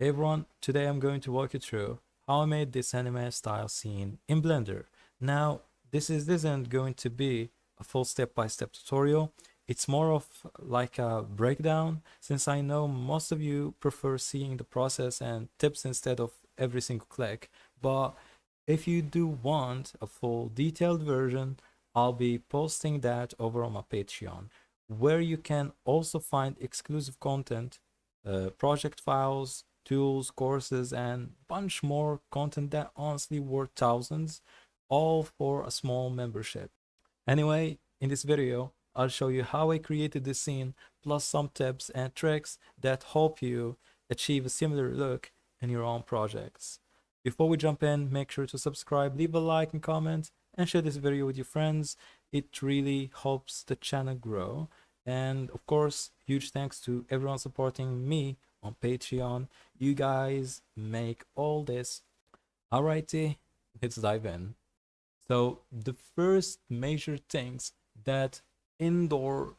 Hey everyone, today I'm going to walk you through how I made this anime style scene in Blender. Now, this isn't going to be a full step-by-step tutorial. It's more of like a breakdown, since I know most of you prefer seeing the process and tips instead of every single click. But if you do want a full detailed version, I'll be posting that over on my Patreon, where you can also find exclusive content, project files, tools, courses, and bunch more content that honestly worth thousands, all for a small membership. Anyway, in this video, I'll show you how I created this scene, plus some tips and tricks that help you achieve a similar look in your own projects. Before we jump in, make sure to subscribe, leave a like and comment, and share this video with your friends. It really helps the channel grow. And of course, huge thanks to everyone supporting me on Patreon. You guys make all this. Alrighty, let's dive in. So the first major things that indoor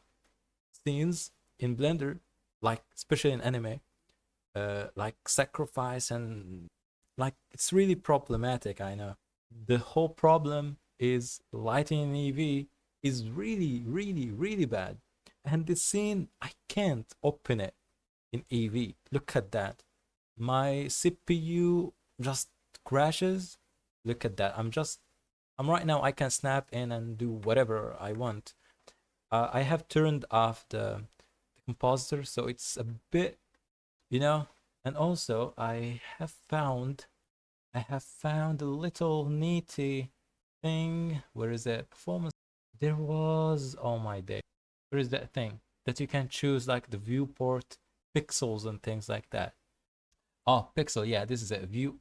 scenes in Blender, like especially in anime, like sacrifice and like it's really problematic, I know. The whole problem is lighting in EV is really bad. And the scene, I can't open it in EV. Look at that. My CPU just crashes. Look at that. I'm right now, I can snap in and do whatever I want. I have turned off the compositor, so it's a bit, you know, and also I have found a little neaty thing. Where is it? Performance. There was, oh my day. Where is that thing that you can choose like the viewport pixels and things like that? Oh, pixel. Yeah, this is a view.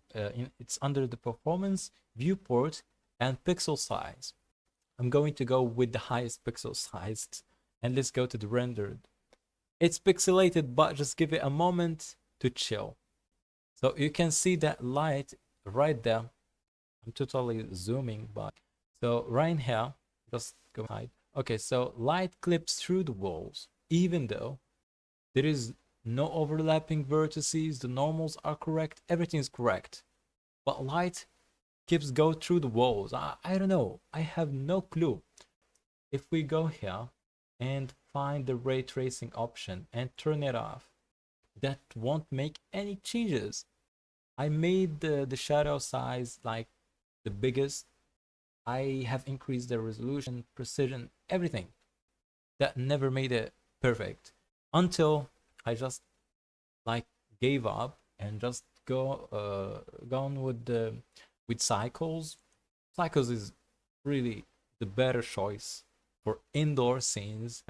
It's under the performance, viewport, and pixel size. I'm going to go with the highest pixel size, and let's go to the rendered. It's pixelated, but just give it a moment to chill. So you can see that light right there. I'm totally zooming, but so right here, just go hide. Okay, so light clips through the walls, even though there is no overlapping vertices, the normals are correct, everything is correct. But light keeps go through the walls. I don't know. I have no clue. If we go here and find the ray tracing option and turn it off, that won't make any changes. I made the shadow size like the biggest. I have increased the resolution, precision, everything. That never made it perfect until I just like gave up and just gone with the with cycles. Cycles is really the better choice for indoor scenes,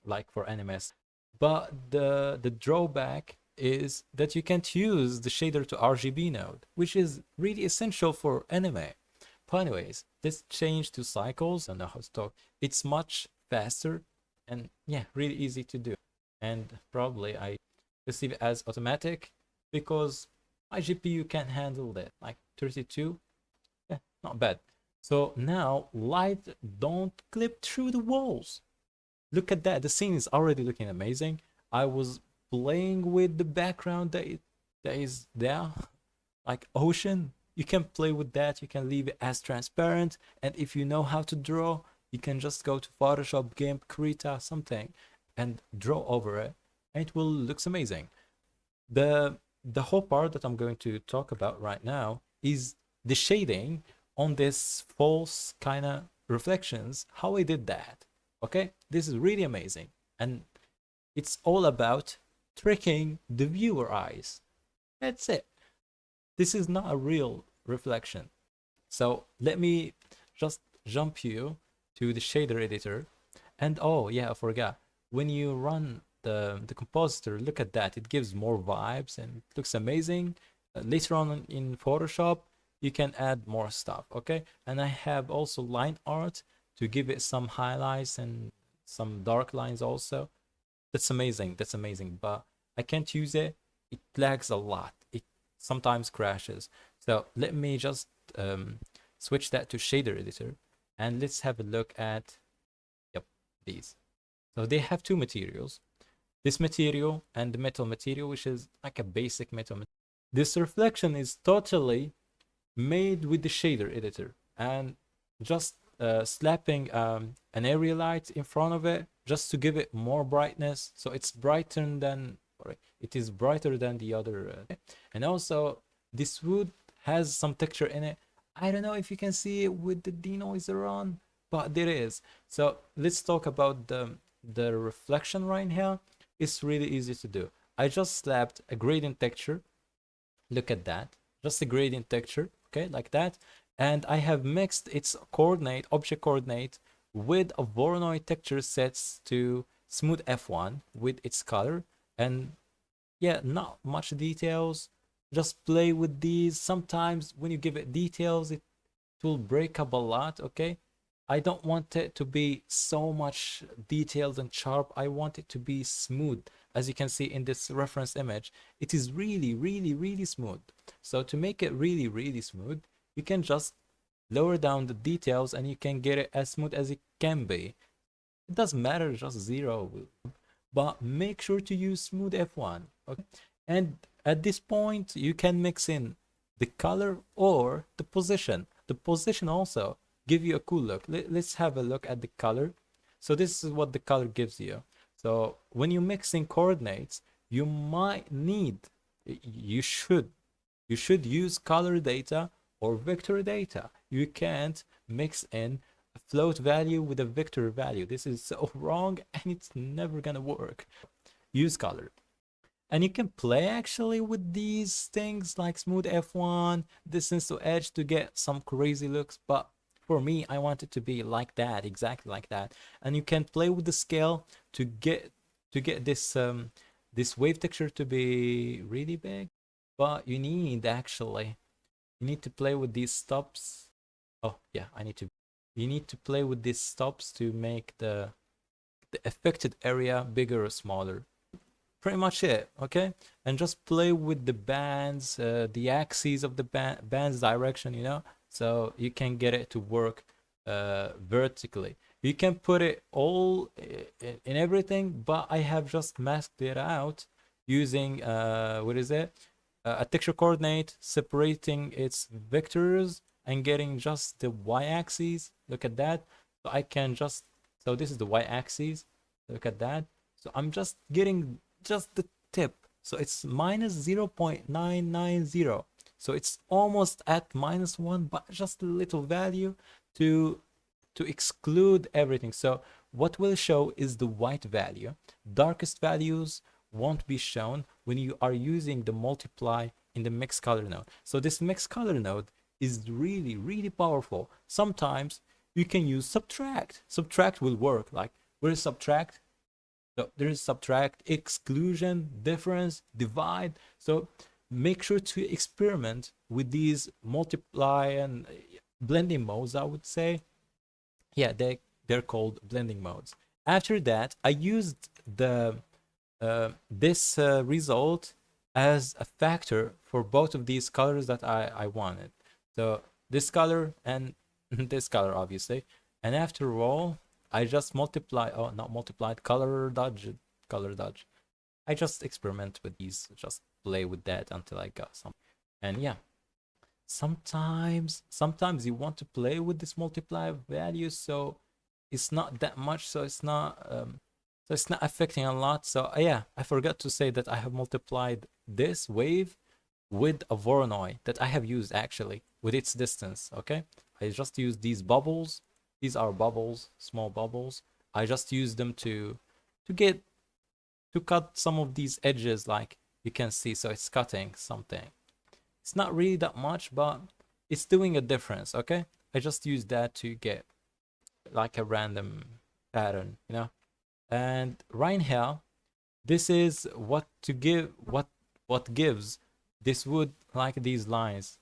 like for animes. But the drawback is that you can't use the shader to RGB node, which is really essential for anime. But anyways, let's change to cycles and how to talk. It's much faster and yeah, really easy to do. And probably I receive it as automatic because my GPU can handle that. Like 32, yeah, not bad. So now light don't clip through the walls. Look at that. The scene is already looking amazing. I was playing with the background that is there, like ocean. You can play with that. You can leave it as transparent. And if you know how to draw, you can just go to Photoshop, GIMP, Krita, something, and draw over it. And it will looks amazing. The whole part that I'm going to talk about right now is the shading on this false kind of reflections, how I did that. Okay, this is really amazing, and it's all about tricking the viewer eyes. That's it. This is not a real reflection. So let me just jump you to the shader editor. And oh yeah, I forgot. When you run the compositor, look at that. It gives more vibes and it looks amazing. Later on in Photoshop, you can add more stuff, okay? And I have also line art to give it some highlights and some dark lines also. That's amazing. That's amazing. But I can't use it. It lags a lot. It sometimes crashes. So let me just switch that to shader editor and let's have a look at, yep, these. So they have two materials. This material and the metal material, which is like a basic metal material. This reflection is totally made with the shader editor, and just slapping an area light in front of it just to give it more brightness, so it's brighter than, sorry, it is brighter than the other. And also this wood has some texture in it. I don't know if you can see it with the denoiser on, but there is. So let's talk about the reflection right here. It's really easy to do. I just slapped a gradient texture. Look at that, just a gradient texture, okay, like that. And I have mixed its coordinate, object coordinate, with a Voronoi texture sets to smooth F1 with its color. And yeah, not much details, just play with these. Sometimes when you give it details, it will break up a lot, okay. I don't want it to be so much detailed and sharp. I want it to be smooth. As you can see in this reference image, it is really, really, really smooth. So to make it really, really smooth, you can just lower down the details and you can get it as smooth as it can be. It doesn't matter, just 0. But make sure to use smooth F1, okay. And at this point, you can mix in the color or the position. The position also give you a cool look. Let's have a look at the color. So this is what the color gives you. So when you mix in coordinates, you might need, you should use color data or vector data. You can't mix in a float value with a vector value. This is so wrong and it's never gonna work. Use color. And you can play actually with these things like smooth F1, distance to edge to get some crazy looks, but for me, I want it to be like that, exactly like that. And you can play with the scale to get this this wave texture to be really big, but you need to play with these stops. Oh yeah, you need to play with these stops to make the affected area bigger or smaller. Pretty much it, okay. And just play with the bands, the axes of the band's direction, you know, so you can get it to work vertically. You can put it all in everything, but I have just masked it out using what is it, a texture coordinate, separating its vectors and getting just the y-axis. Look at that. So I can just, so this is the y-axis, look at that. So I'm just getting just the tip, so it's minus 0.990, so it's almost at -1, but just a little value to exclude everything. So what will show is the white value. Darkest values won't be shown when you are using the multiply in the mixed color node. So this mixed color node is really, really powerful. Sometimes you can use subtract. Subtract will work. Like, where is subtract? So there is subtract, exclusion, difference, divide. So make sure to experiment with these multiply and blending modes, I would say. Yeah, they're called blending modes. After that, I used the this result as a factor for both of these colors that I wanted. So this color and this color, obviously. And after all, I just multiply, oh, not multiplied, color dodge. I just experiment with these, just play with that until I got some. And yeah, sometimes you want to play with this multiply value, so it's not that much, so it's not affecting a lot. So yeah, I forgot to say that I have multiplied this wave with a Voronoi that I have used actually with its distance. Okay, I just used these bubbles. These are bubbles, small bubbles. I just use them to cut some of these edges, like you can see. So it's cutting something. It's not really that much, but it's doing a difference. Okay, I just use that to get like a random pattern, you know. And right here, this is what to give, what gives this wood like these lines,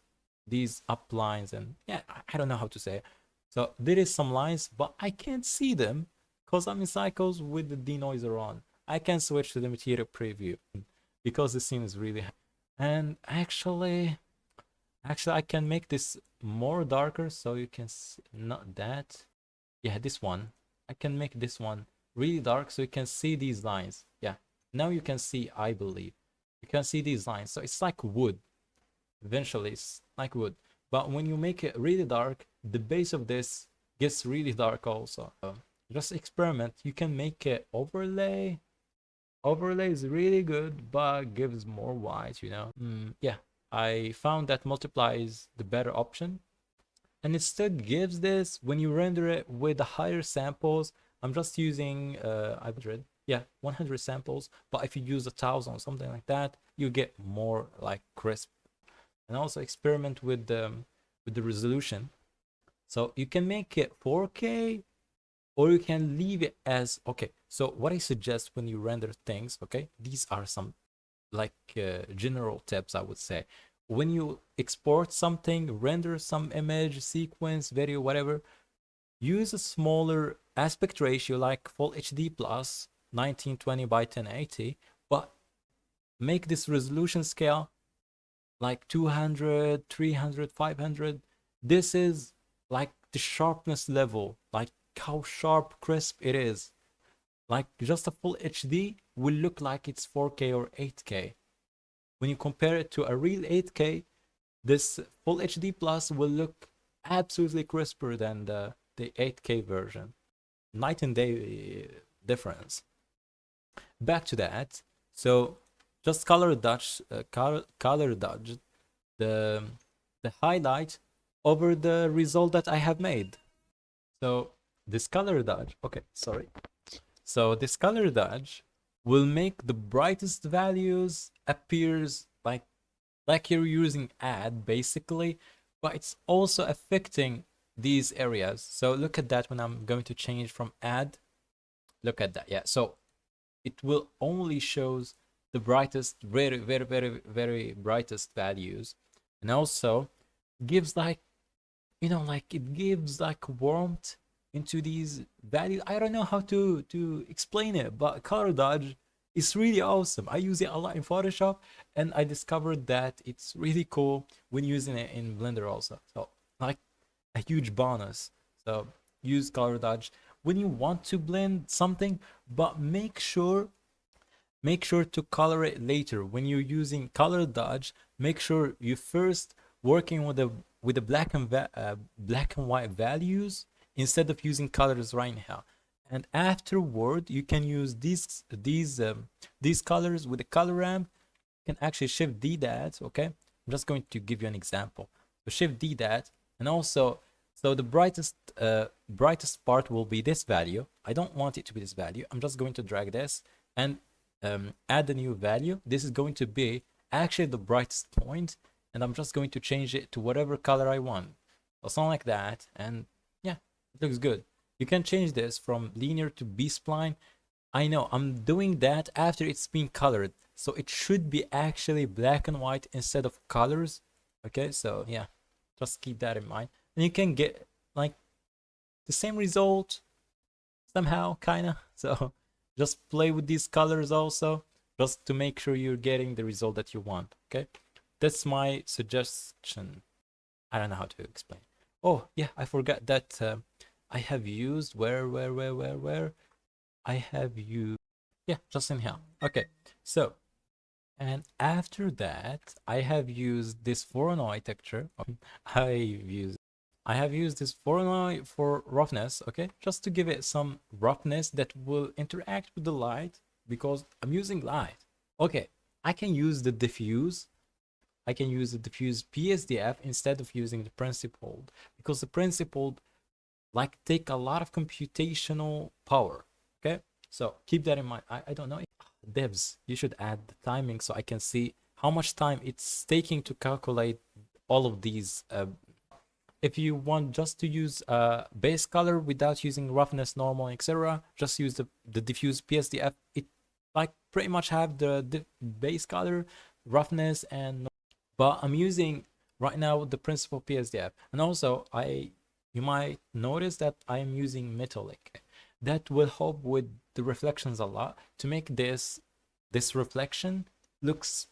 these up lines, and yeah, I don't know how to say it. So there is some lines, but I can't see them because I'm in cycles with the denoiser on. I can switch to the material preview because the scene is really, and actually I can make this more darker so you can see, not that. Yeah, this one. I can make this one really dark so you can see these lines. Yeah, now you can see, I believe. You can see these lines. So it's like wood. eventually it's like wood. But when you make it really dark, the base of this gets really dark also. Just experiment. You can make it overlay. Overlay is really good, but gives more white, you know. Yeah, I found that multiply is the better option. And it still gives this when you render it with the higher samples. I'm just using 100, yeah, 100 samples. But if you use 1,000 or something like that, you get more like crisp. And also experiment with the resolution. So you can make it 4K, or you can leave it as okay. So what I suggest when you render things, okay, these are some like general tips I would say. When you export something, render some image, sequence, video, whatever, use a smaller aspect ratio like full HD plus 1920 by 1080, but make this resolution scale like 200, 300, 500. This is like the sharpness level, like how sharp, crisp it is. Like just a full HD will look like it's 4K or 8K. When you compare it to a real 8K, this full HD plus will look absolutely crisper than the 8K version. Night and day difference. Back to that. So just color dodge, color dodge the highlight over the result that I have made. So this color dodge, okay, sorry. So this color dodge will make the brightest values appears like you're using add basically, but it's also affecting these areas. So look at that when I'm going to change from add. Look at that. Yeah. So it will only shows the brightest, very, very, very, very brightest values, and also gives like, you know, like it gives like warmth into these values. I don't know how to explain it, but color dodge is really awesome. I use it a lot in Photoshop, and I discovered that it's really cool when using it in Blender also. So like a huge bonus. So use color dodge when you want to blend something, but make sure to color it later. When you're using color dodge, make sure you first working with the black and white values instead of using colors right now. And afterward, you can use these colors with the color ramp. You can actually shift D that. Okay, I'm just going to give you an example. So shift D that, and also so the brightest part will be this value. I don't want it to be this value. I'm just going to drag this and add a new value. This is going to be actually the brightest point, and I'm just going to change it to whatever color I want or something like that. And yeah, it looks good. You can change this from linear to B-spline. I know I'm doing that after it's been colored, so it should be actually black and white instead of colors. Okay, so yeah, just keep that in mind, and you can get like the same result somehow, kinda. So just play with these colors also, just to make sure you're getting the result that you want. Okay, that's my suggestion. I don't know how to explain. Oh yeah, I forgot that I have used where I have used, yeah, just in here. Okay, so and after that I have used this Voronoi texture. I have used this Voronoi for roughness, okay, just to give it some roughness that will interact with the light because I'm using light. Okay, I can use the diffuse. I can use the diffuse PSDF instead of using the principled, because the principled like take a lot of computational power. Okay, so keep that in mind. I don't know, devs, you should add the timing so I can see how much time it's taking to calculate all of these. If you want just to use base color without using roughness, normal, etc., just use the diffuse PSDF. It like pretty much have the base color, roughness, and but I'm using right now the principal PSDF. And also you might notice that I am using metallic. That will help with the reflections a lot to make this reflection looks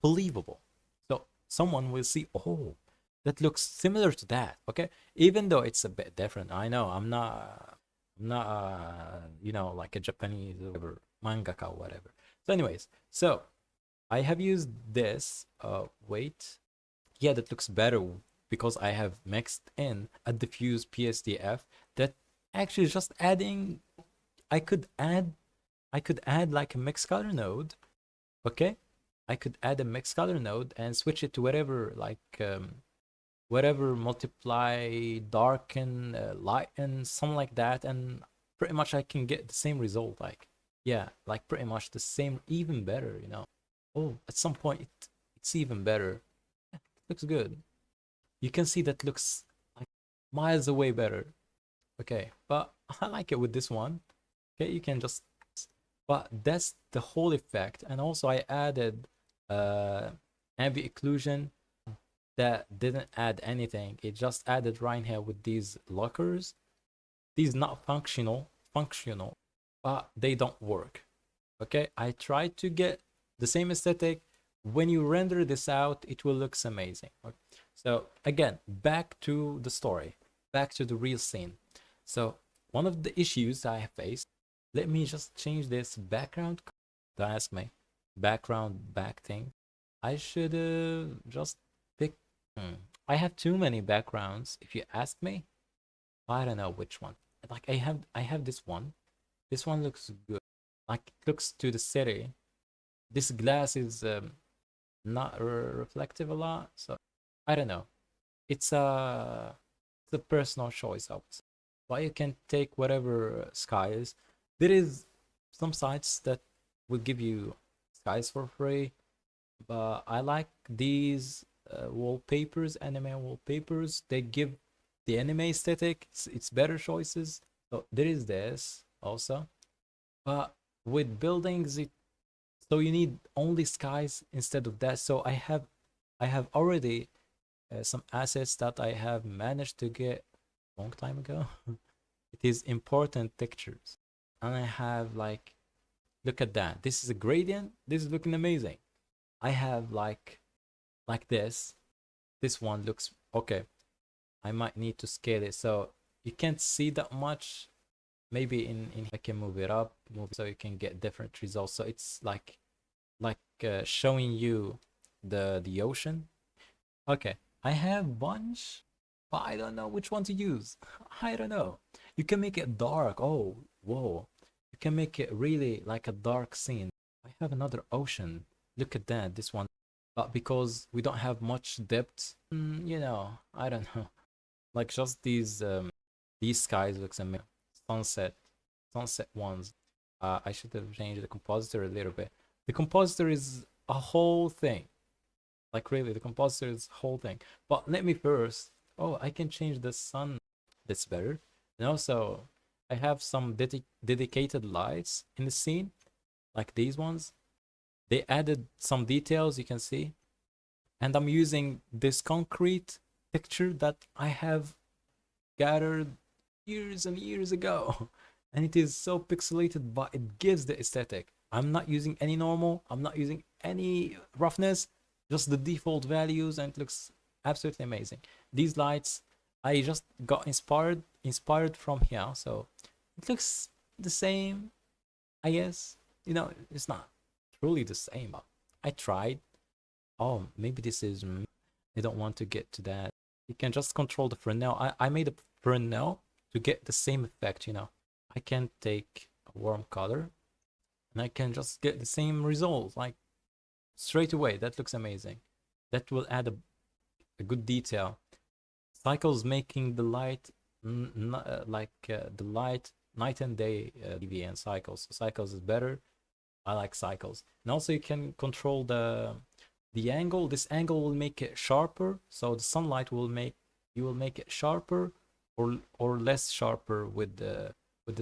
believable. So someone will see, oh, that looks similar to that. Okay, even though it's a bit different. I know I'm not you know, like a Japanese or whatever, mangaka or whatever. So anyways, so I have used this wait, yeah, that looks better because I have mixed in a diffuse PSDF that actually just adding. I could add like a mix color node. Okay, I could add a mix color node and switch it to whatever, like whatever, multiply, darken, lighten, something like that, and pretty much I can get the same result. Like, yeah, like pretty much the same, even better, you know. Oh, at some point it's even better. Yeah, it looks good. You can see that looks like miles away better. Okay, but I like it with this one. Okay, you can just, but that's the whole effect. And also I added ambient occlusion that didn't add anything. It just added right here with these lockers. These not functional, but they don't work. Okay, I tried to get the same aesthetic. When you render this out, it will look amazing. Okay. So again, back to the story, back to the real scene. So one of the issues I have faced, let me just change this background. Don't ask me. Background back thing. I should just pick. I have too many backgrounds. If you ask me, I don't know which one. Like I have this one. This one looks good. Like it looks to the city. This glass is not reflective a lot, so I don't know. It's a personal choice, I would say. But you can take whatever skies. There is some sites that will give you skies for free, but I like these wallpapers, anime wallpapers. They give the anime aesthetic. It's better choices. So there is this also, but with buildings, so you need only skies instead of that. So I have already some assets that I have managed to get long time ago. It is important textures, and I have like, look at that. This is a gradient. This is looking amazing. I have like this. This one looks okay. I might need to scale it so you can't see that much. Maybe in I can move it up, move it so you can get different results. So it's like showing you the ocean. Okay, I have bunch, but I don't know which one to use. I don't know. You can make it dark. Oh, whoa. You can make it really like a dark scene. I have another ocean. Look at that. This one. But because we don't have much depth, I don't know. Like just these skies looks amazing. Sunset, sunset ones. I should have changed the compositor a little bit. The compositor is a whole thing. Like really, the compositor is whole thing. But let me first. Oh, I can change the sun. That's better. And also, I have some dedicated lights in the scene, like these ones. They added some details you can see, and I'm using this concrete picture that I have gathered years and years ago. And it is so pixelated, but it gives the aesthetic. I'm not using any normal, I'm not using any roughness, just the default values, and it looks absolutely amazing. These lights, I just got inspired from here, so it looks the same, I guess. It's not truly the same, but I tried. Oh, maybe this is. I don't want to get to that. You can just control the Fresnel. I made a Fresnel to get the same effect. I can take a warm color and I can just get the same result, like straight away. That looks amazing. That will add a good detail. Cycles making the light, the light night and day TV and cycles. So cycles is better. I like cycles. And also you can control the angle. This angle will make it sharper, so the sunlight will make it sharper or less sharper with the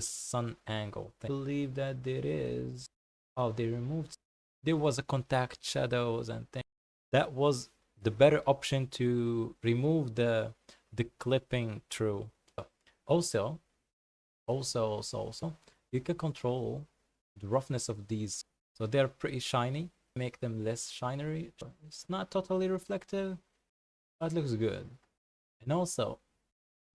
sun angle thing. I believe that there is. Oh, they removed. There was a contact shadows and things. That was the better option to remove the clipping through. Also, also, you can control the roughness of these. So they're pretty shiny. Make them less shinery. It's not totally reflective, but it looks good. And also,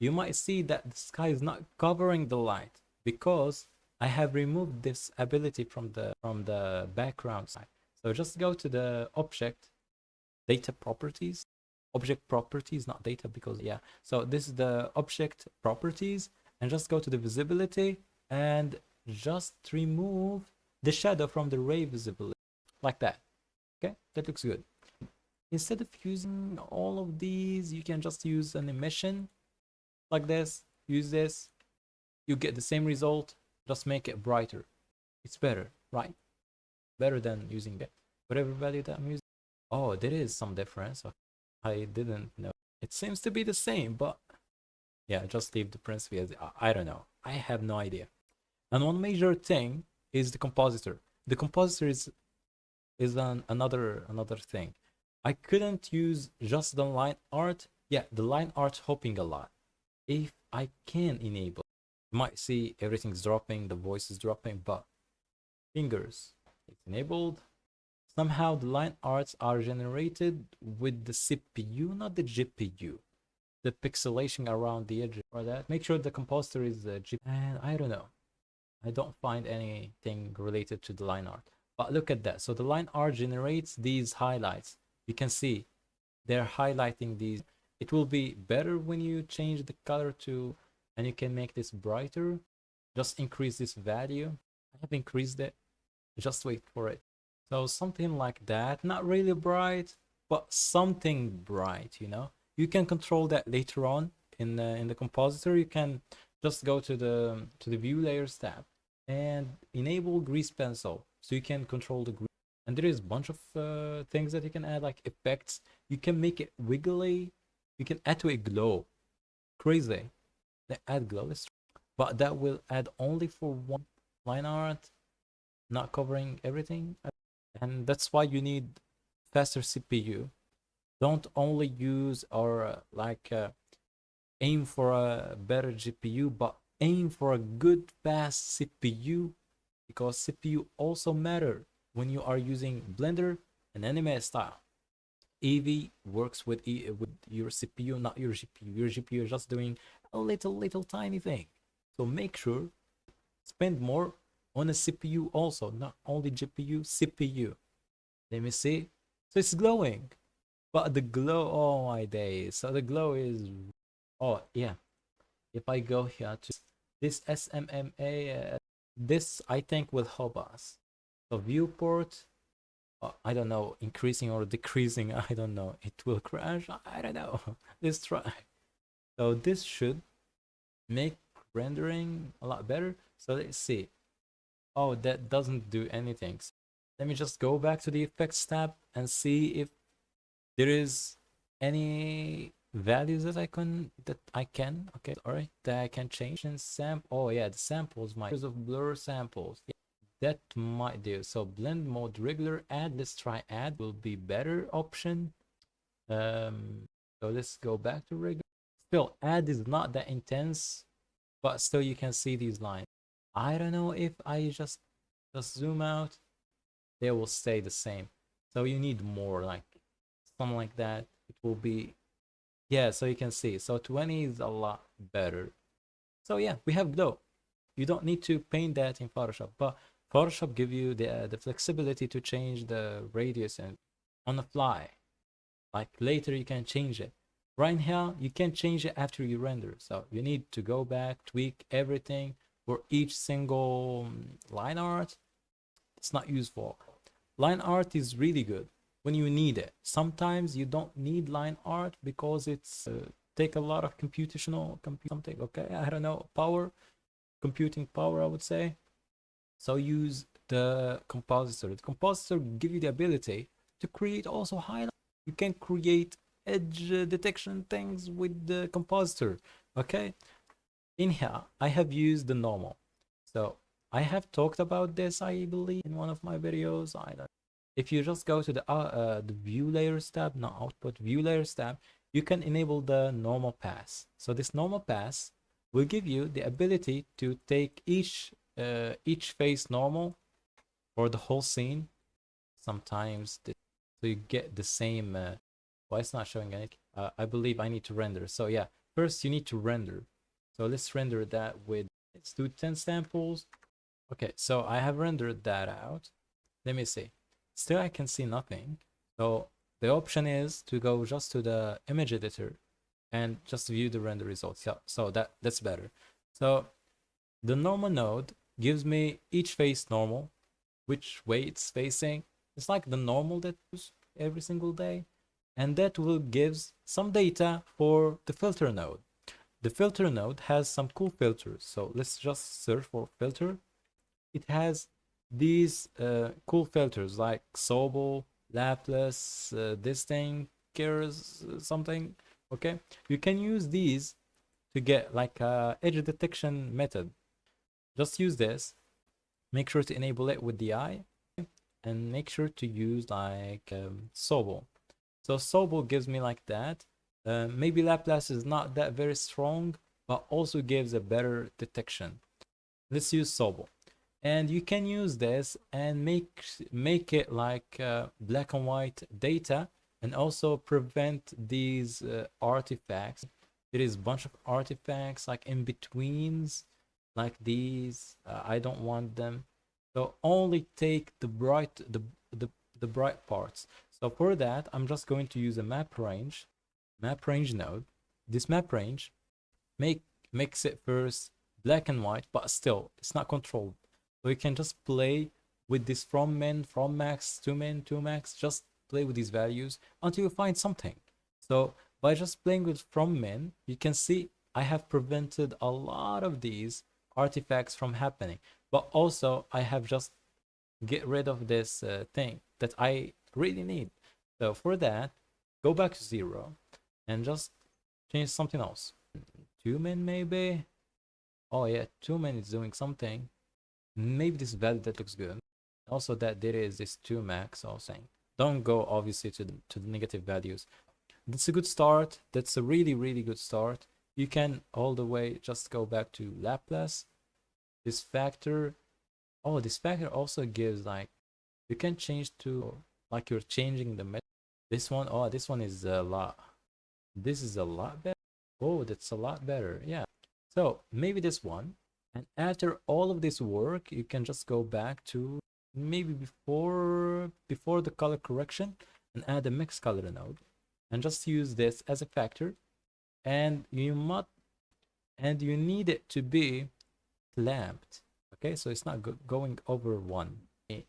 you might see that the sky is not covering the light because I have removed this ability from the background side. So just go to the object data properties, object properties, not data, because yeah. So this is the object properties, and just go to the visibility and just remove the shadow from the ray visibility like that. Okay, that looks good. Instead of using all of these, you can just use an emission like this. Use this, you get the same result, just make it brighter. It's better, right? Better than using that whatever value that I'm using. Oh, there is some difference. I didn't know. It seems to be the same, but yeah, just leave the principle as I don't know. I have no idea. And one major thing is the compositor. The compositor is another thing. I couldn't use just the line art. Yeah, the line art hopping a lot. If I can enable, you might see everything's dropping, the voice is dropping, but fingers, it's enabled. Somehow the line arts are generated with the CPU, not the GPU. The pixelation around the edge or that. Make sure the compositor is GPU. And I don't know. I don't find anything related to the line art. But look at that. So the line art generates these highlights. You can see they're highlighting these. It will be better when you change the color to, and you can make this brighter. Just increase this value. I have increased it. Just wait for it. So something like that. Not really bright, but something bright, you know. You can control that later on in the compositor. You can just go to the view layers tab and enable grease pencil, so you can control the grease. And there is a bunch of things that you can add, like effects. You can make it wiggly. You can add to it glow. Crazy. They add glow, but that will add only for one line art, not covering everything. And that's why you need faster CPU. Don't only use or aim for a better GPU, but aim for a good fast CPU, because CPU also matter when you are using Blender and anime style. Eevee works with your CPU, not your GPU. Your GPU is just doing a little tiny thing. So make sure spend more on a CPU also, not only GPU, CPU. Let me see. So it's glowing, but the glow, oh my days. So the glow is, oh yeah. If I go here to this SMMA, this I think will help us. So viewport, I don't know, increasing or decreasing, I don't know. It will crash, I don't know. Let's try. So this should make rendering a lot better. So let's see. Oh, that doesn't do anything. So let me just go back to the effects tab and see if there is any values that I can okay, all right, that I can change. And oh yeah, the samples might of blur samples, yeah, that might do. So blend mode regular, add, let's try add, will be better option. So let's go back to regular. Still, add is not that intense, but still you can see these lines. I don't know if I just zoom out, they will stay the same. So you need more, like something like that. It will be, yeah, so you can see. So 20 is a lot better. So yeah, we have glow. You don't need to paint that in Photoshop, but Photoshop give you the flexibility to change the radius and on the fly. Like later you can change it. Right now you can change it after you render. So you need to go back, tweak everything for each single line art. It's not useful. Line art is really good when you need it. Sometimes you don't need line art because it's take a lot of computational something, okay, I don't know, computing power, I would say. So use the compositor. The compositor give you the ability to create also highlights. You can create edge detection things with the compositor. Okay, in here I have used the normal. So I have talked about this, I believe, in one of my videos. I don't. If you just go to the view layers tab, not output, view layers tab, you can enable the normal pass. So this normal pass will give you the ability to take each face normal for the whole scene. Sometimes so you get the same. Why it's not showing any? I believe I need to render. So yeah, first you need to render. So let's render that with. Let's do 10 samples. Okay, so I have rendered that out. Let me see. Still, I can see nothing. So the option is to go just to the image editor and just view the render results. Yeah, so that's better. So the normal node gives me each face normal, which way it's facing. It's like the normal that we use every single day. And that will gives some data for the filter node. The filter node has some cool filters. So let's just search for filter. It has these cool filters like Sobel, Laplace, this thing, Keras, something. Okay, you can use these to get like a edge detection method. Just use this. Make sure to enable it with the eye, and make sure to use like Sobel. So Sobel gives me like that. Maybe Laplace is not that very strong, but also gives a better detection. Let's use Sobel. And you can use this and make it like black and white data, and also prevent these artifacts. There is a bunch of artifacts like in betweens, like these. I don't want them. So only take the bright the bright parts. So for that, I'm just going to use a map range node. This map range makes it first black and white, but still it's not controlled. So you can just play with this from min, from max, to min, to max. Just play with these values until you find something. So by just playing with from min, you can see I have prevented a lot of these artifacts from happening. But also I have just get rid of this thing that I really need. So for that, go back to 0 and just change something else. 2 min maybe. Oh yeah, 2 min is doing something. Maybe this value that looks good. Also that there is this 2 max. So saying don't go obviously to the negative values. That's a good start. That's a really good start. You can all the way just go back to Laplace. This factor. Oh, this factor also gives like you can change to like you're changing the method. This one, oh, this one is a lot. This is a lot better. Oh, that's a lot better. Yeah. So maybe this one. And after all of this work, you can just go back to maybe before the color correction and add a mixed color node, and just use this as a factor. And you need it to be clamped. Okay, so it's not going over 1.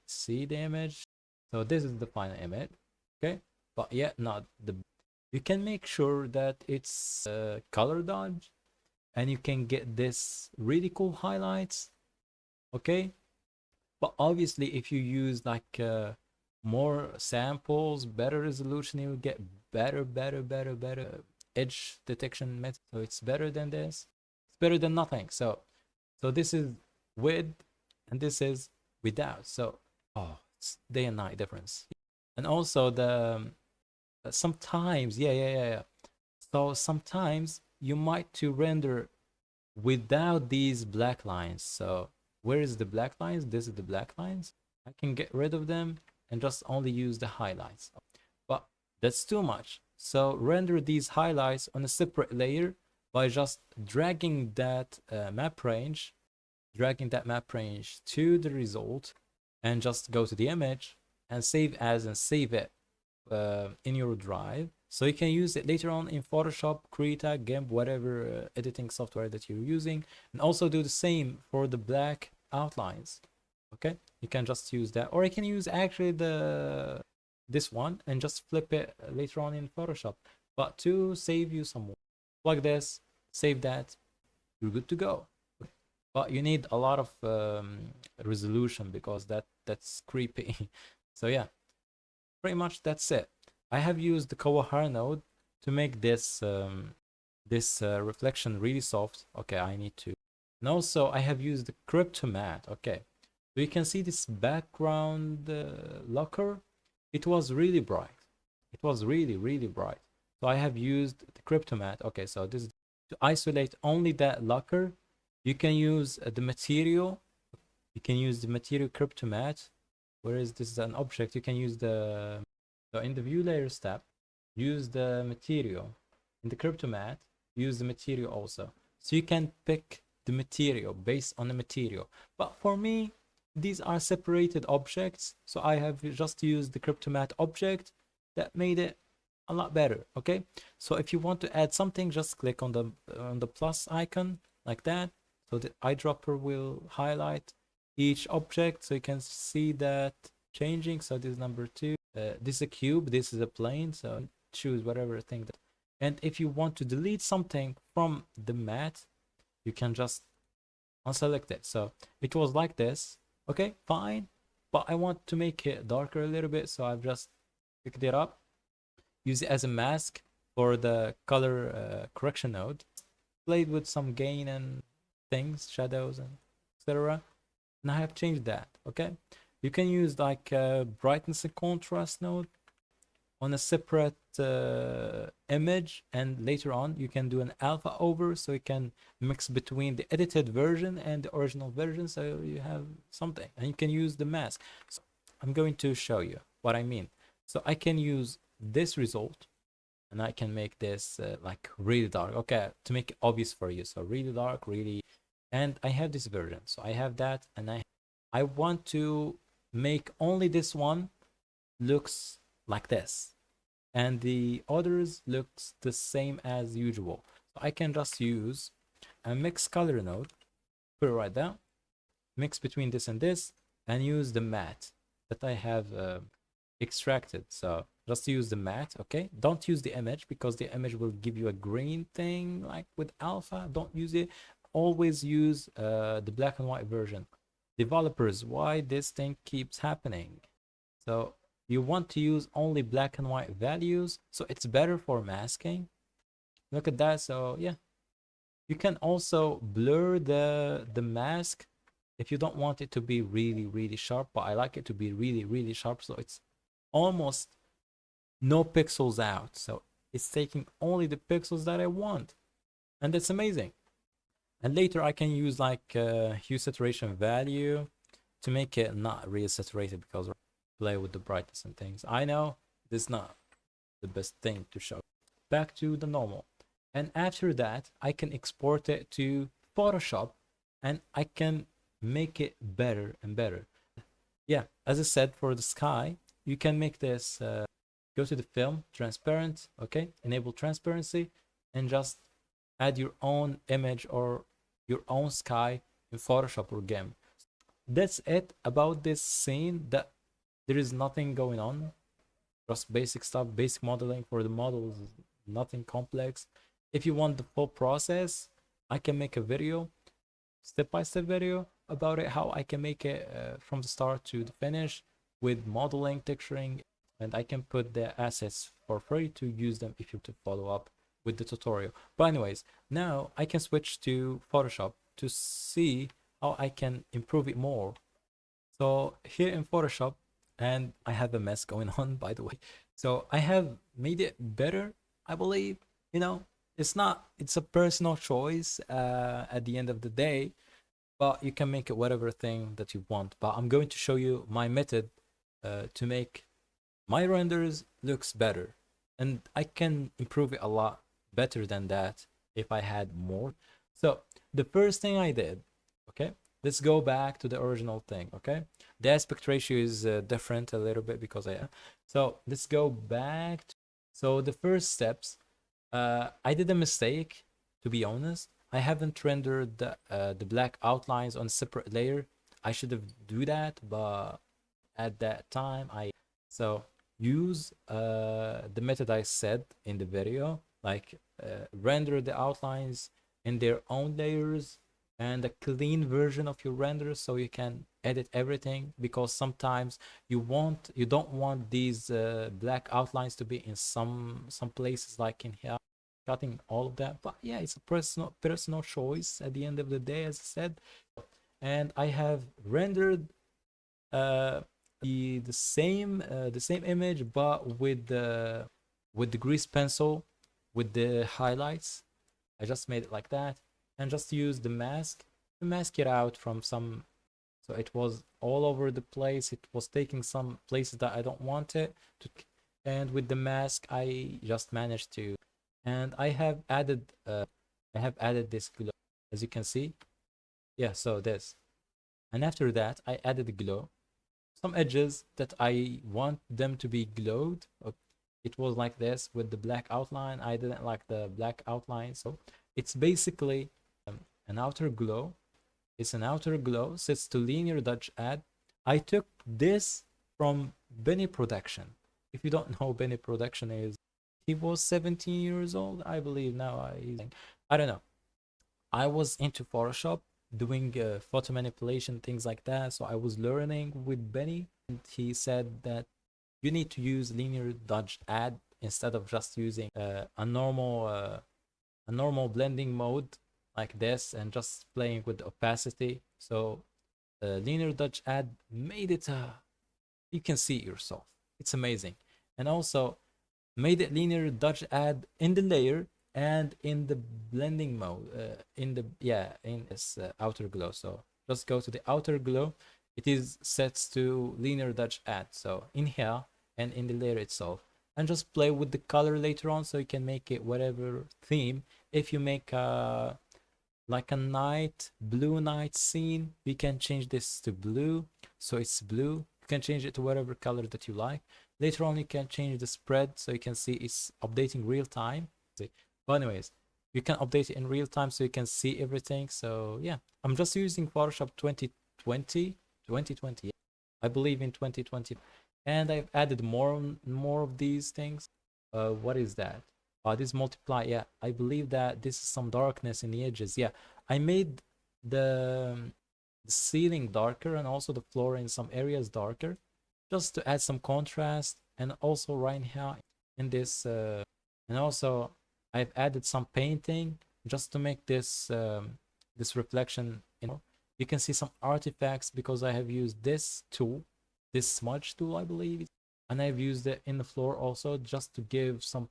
See the image. So this is the final image. Okay, but yet not the. You can make sure that it's color dodge, and you can get this really cool highlights. Okay, but obviously if you use like more samples, better resolution, you will get better edge detection method. So it's better than this. It's better than nothing. So this is with, and this is without. So oh, it's day and night difference. And also the sometimes yeah. So sometimes you might to render without these black lines. So where is the black lines? This is the black lines. I can get rid of them and just only use the highlights. But that's too much. So render these highlights on a separate layer by just dragging that map range to the result, and just go to the image and save as and save it in your drive, so you can use it later on in Photoshop, Krita, GIMP, whatever editing software that you're using. And also do the same for the black outlines. Okay, you can just use that, or you can use actually this one and just flip it later on in Photoshop. But to save you some more, plug this, save that, you're good to go. But you need a lot of resolution, because that's creepy. So yeah, pretty much that's it. I have used the Kawahara node to make this reflection really soft. Okay, I need to. And also I have used the Cryptomatte. Okay, so you can see this background lacquer. It was really bright. It was really bright. So I have used the Cryptomatte. Okay, so this is to isolate only that lacquer. You can use the material. You can use the material Cryptomatte. Whereas this is an object, you can use the. So in the view layers tab, use the material. In the Cryptomatte, use the material also. So you can pick the material based on the material. But for me, these are separated objects. So I have just used the Cryptomatte object that made it a lot better. Okay, so if you want to add something, just click on the plus icon like that, so the eyedropper will highlight each object so you can see that changing. So this is number 2, this is a cube, this is a plane, so choose whatever thing that. And if you want to delete something from the matte, you can just unselect it. So it was like this. Okay, fine, but I want to make it darker a little bit, so I've just picked it up, use it as a mask for the color correction node, played with some gain and things, shadows and etc. And I have changed that. Okay, you can use like brightness and contrast node on a separate image, and later on you can do an alpha over, so you can mix between the edited version and the original version, so you have something, and you can use the mask. So I'm going to show you what I mean. So I can use this result and I can make this like really dark, okay, to make it obvious for you. So really dark, really, and I have this version, so I have that, and I want to make only this one looks like this, and the others looks the same as usual. So I can just use a mix color node, put it right down, mix between this and this, and use the matte that I have extracted. So just use the matte. Okay, don't use the image, because the image will give you a green thing like with alpha. Don't use it. Always use the black and white version. Developers, why this thing keeps happening? So you want to use only black and white values, so it's better for masking. Look at that. So yeah, you can also blur the mask if you don't want it to be really sharp, but I like it to be really sharp, so it's almost no pixels out, so it's taking only the pixels that I want, and that's amazing. And later I can use like hue saturation value to make it not really saturated, because play with the brightness and things. I know this is not the best thing to show. Back to the normal, and after that I can export it to Photoshop, and I can make it better and better. Yeah, as I said, for the sky, you can make this go to the film, transparent, okay, enable transparency, and just add your own image or your own sky in Photoshop or GIMP. That's it about this scene. That there is nothing going on, just basic stuff, basic modeling for the models, nothing complex. If you want the full process, I can make a video, step-by-step video about it, how I can make it from the start to the finish with modeling, texturing, and I can put the assets for free to use them if you to follow up with the tutorial. But anyways, now I can switch to Photoshop to see how I can improve it more. So here in Photoshop, and I have a mess going on, by the way, so I have made it better, I believe. You know, it's a personal choice at the end of the day, but you can make it whatever thing that you want. But I'm going to show you my method to make my renders looks better, and I can improve it a lot better than that if I had more. So the first thing I did, okay, let's go back to the original thing. Okay, the aspect ratio is different a little bit because so let's go back so the first steps, I did a mistake, to be honest. I haven't rendered the black outlines on a separate layer. I should have do that, but at that time so use the method I said in the video, like render the outlines in their own layers and a clean version of your render, so you can edit everything, because sometimes you don't want these black outlines to be in some places, like in here, cutting all of that. But yeah, it's a personal choice at the end of the day, as I said. And I have rendered the same image, but with the grease pencil, with the highlights. I just made it like that, and just use the mask to mask it out from some. So it was all over the place. It was taking some places that I don't want it to, and with the mask I just managed to. And I have added this glow, as you can see. Yeah, so this. And after that I added the glow, some edges that I want them to be glowed. Okay. it was like this with the black outline. I didn't like the black outline, so it's basically an outer glow. It's an outer glow, sets to linear Dutch add. I took this from Benny Production. If you don't know Benny Production is, he was 17 years old, I believe. Now I don't know. I was into Photoshop, doing photo manipulation, things like that. So I was learning with Benny, and he said that you need to use linear Dodge add instead of just using a normal blending mode like this and just playing with the opacity. So linear Dodge add made it you can see it yourself. It's amazing. And also made it linear Dodge add in the layer and in the blending mode in this outer glow. So just go to the outer glow. It is set to linear Dodge add, so in here and in the layer itself, and just play with the color later on, so you can make it whatever theme. If you make like a night blue night scene, we can change this to blue, so it's blue. You can change it to whatever color that you like. Later on you can change the spread, so you can see it's updating real time. But anyways, you can update it in real time so you can see everything. So yeah, I'm just using Photoshop 2020, I believe in 2020, and I've added more of these things. What is that? This multiply. Yeah, I believe that this is some darkness in the edges. Yeah, I made the ceiling darker and also the floor in some areas darker, just to add some contrast. And also right here in this and also I've added some painting just to make this this reflection, you can see some artifacts because I have used this tool, this smudge tool I believe, and I've used it in the floor also just to give some.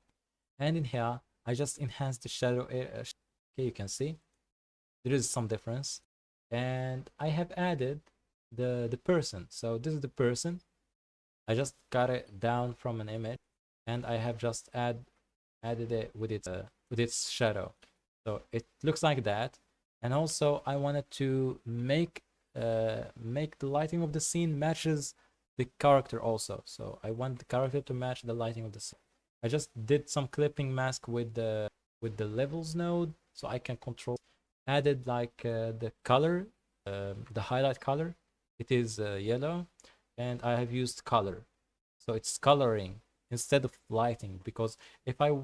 And in here I just enhanced the shadow area. Okay, you can see there is some difference. And I have added the person. So this is the person. I just got it down from an image, and I have just added it with its shadow, so it looks like that. And also I wanted to make the lighting of the scene matches the character also, so I want the character to match the lighting of the scene. I just did some clipping mask with the levels node, so I can control. Added like the color, the highlight color, it is yellow, and I have used color, so it's coloring instead of lighting, because if I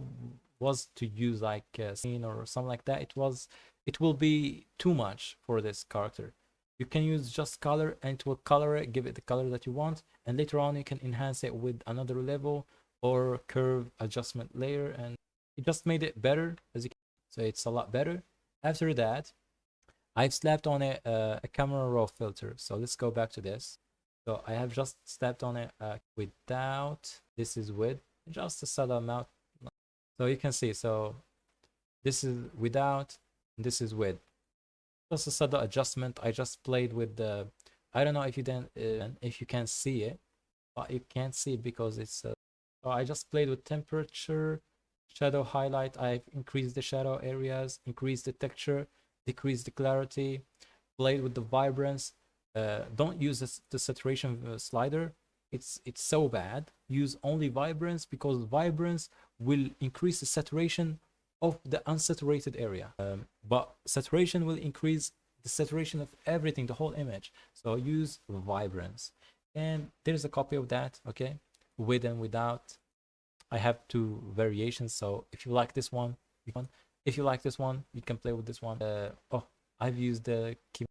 was to use like a scene or something like that, it will be too much for this character. You can use just color and it will color it, give it the color that you want, and later on you can enhance it with another level or curve adjustment layer, and it just made it better, as you can. So it's a lot better. After that, I've slapped on it a camera raw filter. So let's go back to this. So I have just slapped on it without. This is with just a subtle amount. So you can see. So this is without, and this is with. Just a subtle adjustment. I just played with the. I don't know if you can see it, but you can't see it because it's. So I just played with temperature, shadow highlight. I've increased the shadow areas, increased the texture, decreased the clarity, played with the vibrance. Don't use the saturation slider. It's so bad. Use only vibrance, because vibrance will increase the saturation of the unsaturated area. But saturation will increase the saturation of everything, the whole image. So use vibrance. And there's a copy of that, okay? With and without. I have two variations, so if you like this one, if you like this one, you can play with this one. I've used the key.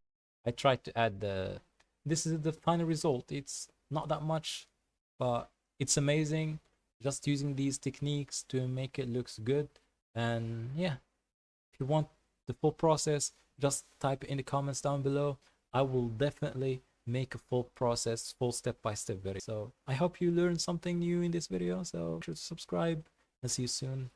I tried to add the. This is the final result. It's not that much, but it's amazing. Just using these techniques to make it looks good. And yeah, if you want the full process, just type it in the comments down below. I will definitely make a full process, full step-by-step video. So I hope you learned something new in this video. So make sure to subscribe and see you soon.